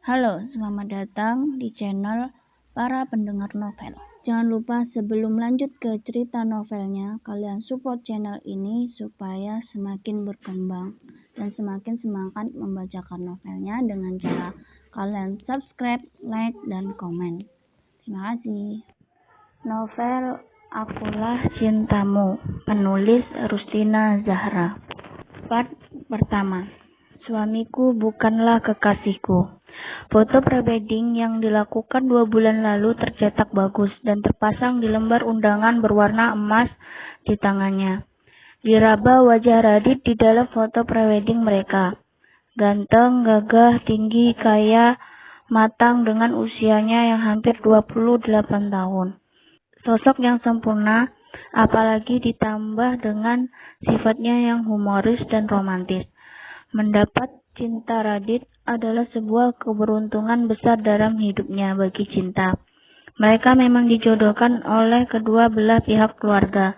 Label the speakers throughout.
Speaker 1: Halo, selamat datang di channel para pendengar novel. Jangan lupa sebelum lanjut ke cerita novelnya, kalian support channel ini supaya semakin berkembang dan semakin semangat membacakan novelnya dengan cara kalian subscribe, like, dan komen. Terima kasih. Novel Akulah Cintamu, penulis Rustina Zahra. Part pertama. Suamiku bukanlah kekasihku. Foto prewedding yang dilakukan 2 bulan lalu tercetak bagus dan terpasang di lembar undangan berwarna emas di tangannya. Diraba wajah Radit di dalam foto prewedding mereka. Ganteng, gagah, tinggi, kaya, matang dengan usianya yang hampir 28 tahun. Sosok yang sempurna, apalagi ditambah dengan sifatnya yang humoris dan romantis. Mendapat cinta Radit adalah sebuah keberuntungan besar dalam hidupnya bagi Cinta. Mereka memang dijodohkan oleh kedua belah pihak keluarga.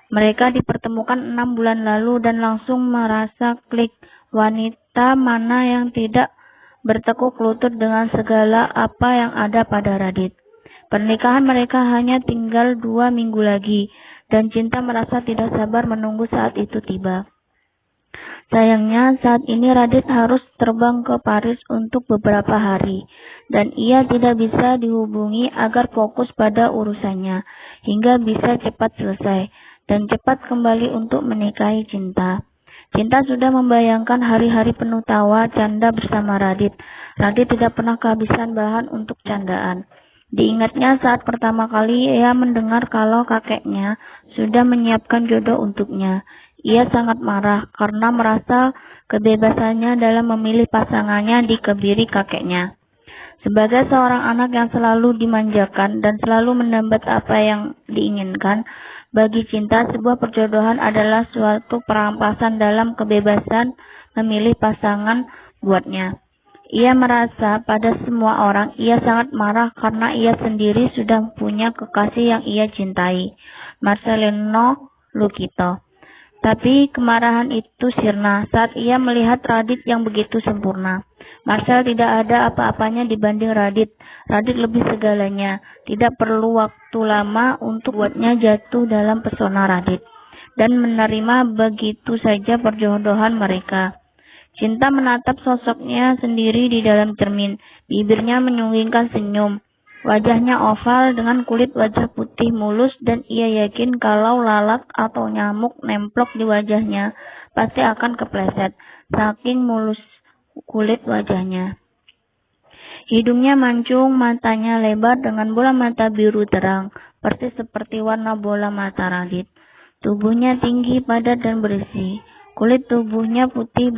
Speaker 1: Mereka dipertemukan 6 bulan lalu dan langsung merasa klik. Wanita mana yang tidak bertekuk lutut dengan segala apa yang ada pada Radit. Pernikahan mereka hanya tinggal 2 minggu lagi, dan Cinta merasa tidak sabar menunggu saat itu tiba. Sayangnya saat ini Radit harus terbang ke Paris untuk beberapa hari, dan ia tidak bisa dihubungi agar fokus pada urusannya, hingga bisa cepat selesai, dan cepat kembali untuk menikahi Cinta. Cinta sudah membayangkan hari-hari penuh tawa canda bersama Radit. Radit tidak pernah kehabisan bahan untuk candaan. Diingatnya saat pertama kali ia mendengar kalau kakeknya sudah menyiapkan jodoh untuknya. Ia sangat marah karena merasa kebebasannya dalam memilih pasangannya dikebiri kakeknya. Sebagai seorang anak yang selalu dimanjakan dan selalu mendapat apa yang diinginkan, bagi Cinta sebuah perjodohan adalah suatu perampasan dalam kebebasan memilih pasangan buatnya. Ia merasa pada semua orang ia sangat marah karena ia sendiri sudah punya kekasih yang ia cintai, Marcelino Lukito. Tapi kemarahan itu sirna saat ia melihat Radit yang begitu sempurna. Marcel tidak ada apa-apanya dibanding Radit. Radit lebih segalanya. Tidak perlu waktu lama untuk buatnya jatuh dalam pesona Radit dan menerima begitu saja perjodohan mereka. Cinta menatap sosoknya sendiri di dalam cermin. Bibirnya menyunggingkan senyum. Wajahnya oval dengan kulit wajah putih mulus dan ia yakin kalau lalat atau nyamuk nemplok di wajahnya pasti akan kepleset, saking mulus kulit wajahnya. Hidungnya mancung, matanya lebar dengan bola mata biru terang, persis seperti warna bola mata Radit. Tubuhnya tinggi, padat dan berisi. Kulit tubuhnya putih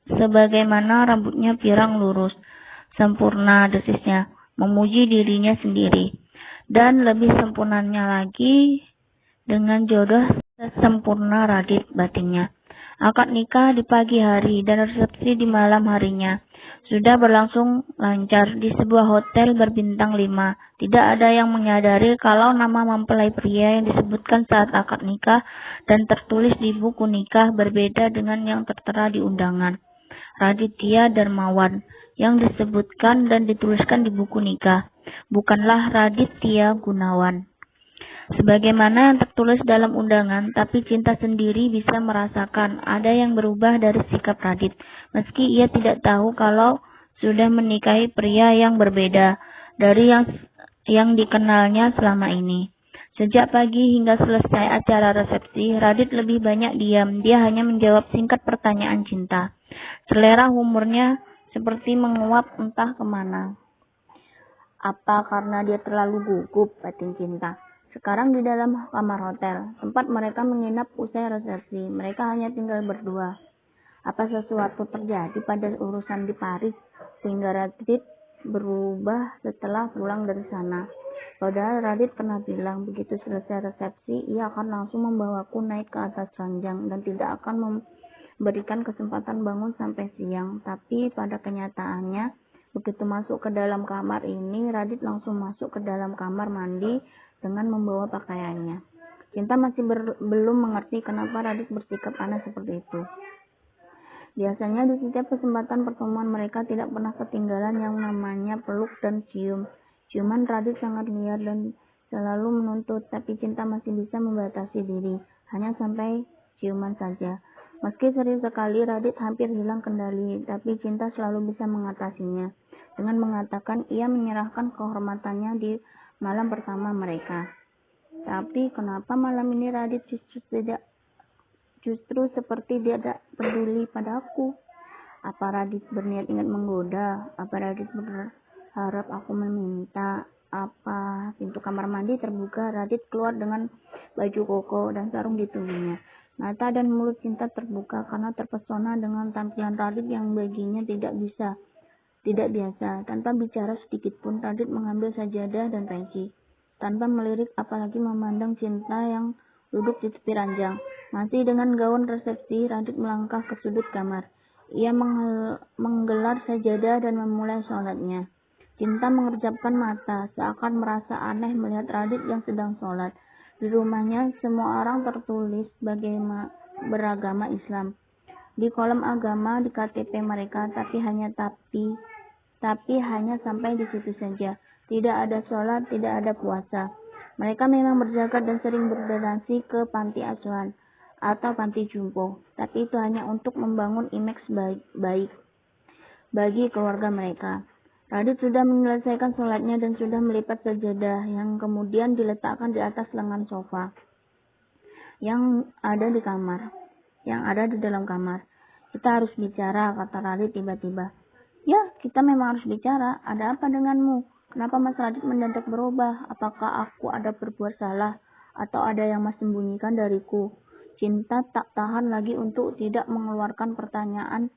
Speaker 1: sebagaimana rambutnya pirang lurus. Sempurna, desisnya, memuji dirinya sendiri. Dan lebih sempurnanya lagi dengan jodoh sesempurna Radit, batinnya. Akad nikah di pagi hari dan resepsi di malam harinya sudah berlangsung lancar di sebuah hotel berbintang 5. Tidak ada yang menyadari kalau nama mempelai pria yang disebutkan saat akad nikah dan tertulis di buku nikah berbeda dengan yang tertera di undangan. Raditya Darmawan yang disebutkan dan dituliskan di buku nikah, bukanlah Raditya Gunawan sebagaimana yang tertulis dalam undangan, tapi Cinta sendiri bisa merasakan ada yang berubah dari sikap Radit, meski ia tidak tahu kalau sudah menikahi pria yang berbeda dari yang dikenalnya selama ini. Sejak pagi hingga selesai acara resepsi, Radit lebih banyak diam. Dia hanya menjawab singkat pertanyaan Cinta. Selera humornya seperti menguap entah kemana. Apa karena dia terlalu gugup, batin Cinta. Sekarang di dalam kamar hotel, tempat mereka menginap usai resepsi. Mereka hanya tinggal berdua. Apa sesuatu terjadi pada urusan di Paris, sehingga Radit berubah setelah pulang dari sana? Padahal Radit pernah bilang, begitu selesai resepsi, ia akan langsung membawaku naik ke atas ranjang dan tidak akan memberikan kesempatan bangun sampai siang. Tapi pada kenyataannya, begitu masuk ke dalam kamar ini, Radit langsung masuk ke dalam kamar mandi dengan membawa pakaiannya. Cinta masih belum mengerti kenapa Radit bersikap aneh seperti itu. Biasanya di setiap kesempatan pertemuan mereka tidak pernah ketinggalan yang namanya peluk dan cium. Ciuman Radit sangat liar dan selalu menuntut, tapi Cinta masih bisa membatasi diri, hanya sampai ciuman saja. Meski sering sekali Radit hampir hilang kendali, tapi Cinta selalu bisa mengatasinya. Dengan mengatakan ia menyerahkan kehormatannya di malam pertama mereka. Tapi kenapa malam ini Radit justru seperti dia tidak peduli padaku? Apa Radit berniat ingin menggoda? Apa Radit berharap aku meminta? Apa pintu kamar mandi terbuka, Radit keluar dengan baju koko dan sarung di tubuhnya. Mata dan mulut Cinta terbuka karena terpesona dengan tampilan Radit yang baginya tidak biasa. Tanpa bicara sedikit pun, Radit mengambil sajadah dan peci. Tanpa melirik apalagi memandang Cinta yang duduk di tepi ranjang. Masih dengan gaun resepsi, Radit melangkah ke sudut kamar. Ia menggelar sajadah dan memulai sholatnya. Cinta mengerjapkan mata, seakan merasa aneh melihat Radit yang sedang sholat. Di rumahnya, semua orang tertulis beragama Islam di kolom agama di KTP mereka, tapi hanya sampai di situ saja. Tidak ada sholat, tidak ada puasa. Mereka memang berzakat dan sering berdonasi ke panti asuhan atau panti jompo, tapi itu hanya untuk membangun image baik bagi keluarga mereka. Radit sudah menyelesaikan sholatnya dan sudah melipat sajadah yang kemudian diletakkan di atas lengan sofa yang ada di dalam kamar. Kita harus bicara, kata Radit tiba-tiba. Ya, kita memang harus bicara. Ada apa denganmu? Kenapa Mas Radit mendadak berubah? Apakah aku ada berbuat salah? Atau ada yang Mas sembunyikan dariku? Cinta tak tahan lagi untuk tidak mengeluarkan pertanyaan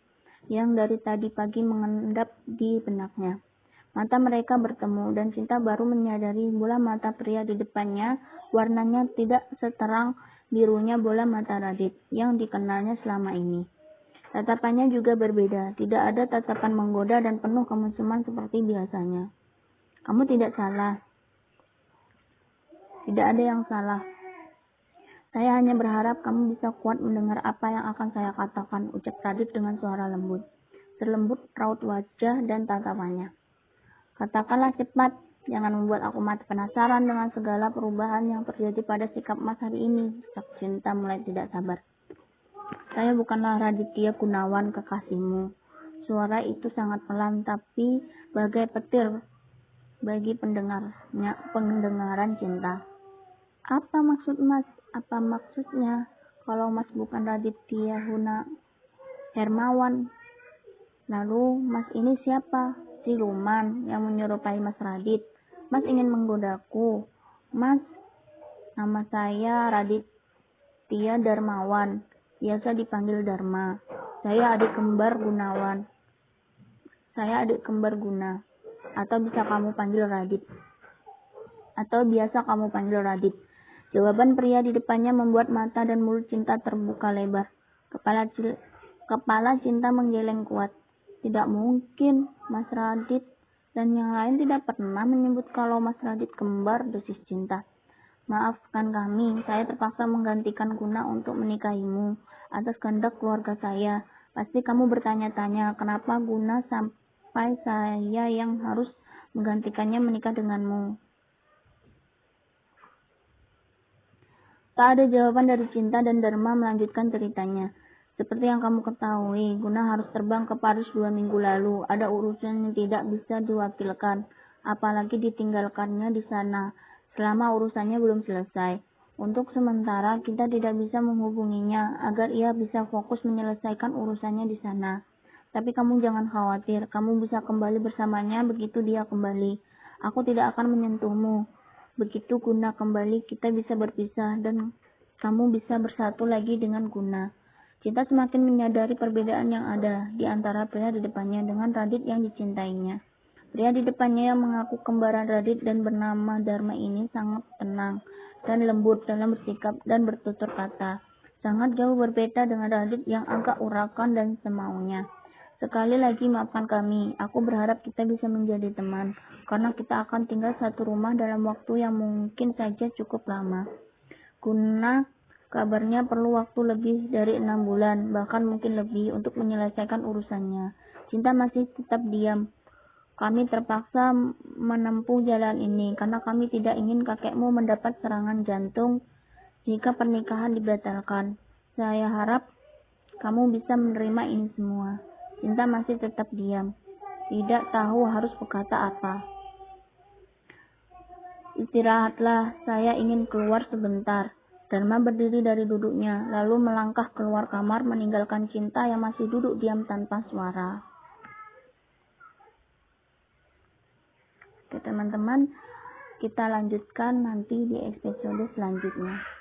Speaker 1: yang dari tadi pagi mengendap di benaknya. Mata mereka bertemu dan Cinta baru menyadari bola mata pria di depannya warnanya tidak seterang birunya bola mata Radit yang dikenalnya selama ini. Tatapannya juga berbeda, tidak ada tatapan menggoda dan penuh kemesuman seperti biasanya. Kamu tidak salah. Tidak ada yang salah. Saya hanya berharap kamu bisa kuat mendengar apa yang akan saya katakan, ucap Radit dengan suara lembut. Selembut raut wajah dan tatapannya. Katakanlah cepat, jangan membuat aku mati penasaran dengan segala perubahan yang terjadi pada sikap Mas hari ini, ucap Cinta mulai tidak sabar. Saya bukanlah Raditya Gunawan, kekasihmu. Suara itu sangat pelan tapi bagai petir bagi pendengaran Cinta. Apa maksud Mas? Apa maksudnya? Kalau Mas bukan Raditya Hermawan, lalu Mas ini siapa? Siluman yang menyerupai Mas Radit. Mas ingin menggodaku. Mas, nama saya Raditya Darmawan, biasa dipanggil Dharma. Saya adik kembar Gunawan. Saya adik kembar Guna. Atau biasa kamu panggil Radit. Jawaban pria di depannya membuat mata dan mulut Cinta terbuka lebar. Kepala Cinta menggeleng kuat. Tidak mungkin, Mas Radit dan yang lain tidak pernah menyebut kalau Mas Radit kembar, desis Cinta. Maafkan kami, saya terpaksa menggantikan Guna untuk menikahimu atas kehendak keluarga saya. Pasti kamu bertanya-tanya, kenapa Guna sampai saya yang harus menggantikannya menikah denganmu. Tak ada jawaban dari Cinta dan Dharma melanjutkan ceritanya. Seperti yang kamu ketahui, Guna harus terbang ke Paris 2 minggu lalu. Ada urusan yang tidak bisa diwakilkan, apalagi ditinggalkannya di sana selama urusannya belum selesai. Untuk sementara, kita tidak bisa menghubunginya agar ia bisa fokus menyelesaikan urusannya di sana. Tapi kamu jangan khawatir, kamu bisa kembali bersamanya begitu dia kembali. Aku tidak akan menyentuhmu. Begitu Guna kembali, kita bisa berpisah dan kamu bisa bersatu lagi dengan Guna. Cinta semakin menyadari perbedaan yang ada di antara pria di depannya dengan Radit yang dicintainya. Pria di depannya yang mengaku kembaran Radit dan bernama Dharma ini sangat tenang dan lembut dalam bersikap dan bertutur kata. Sangat jauh berbeda dengan Radit yang agak urakan dan semaunya. Sekali lagi maafkan kami, aku berharap kita bisa menjadi teman, karena kita akan tinggal satu rumah dalam waktu yang mungkin saja cukup lama. Guna Kabarnya perlu waktu lebih dari 6 bulan, bahkan mungkin lebih, untuk menyelesaikan urusannya. Cinta masih tetap diam. Kami terpaksa menempuh jalan ini karena kami tidak ingin kakekmu mendapat serangan jantung jika pernikahan dibatalkan. Saya harap kamu bisa menerima ini semua. Cinta masih tetap diam. Tidak tahu harus berkata apa. Istirahatlah, saya ingin keluar sebentar. Dharma berdiri dari duduknya, lalu melangkah keluar kamar meninggalkan Cinta yang masih duduk diam tanpa suara. Oke teman-teman, kita lanjutkan nanti di episode selanjutnya.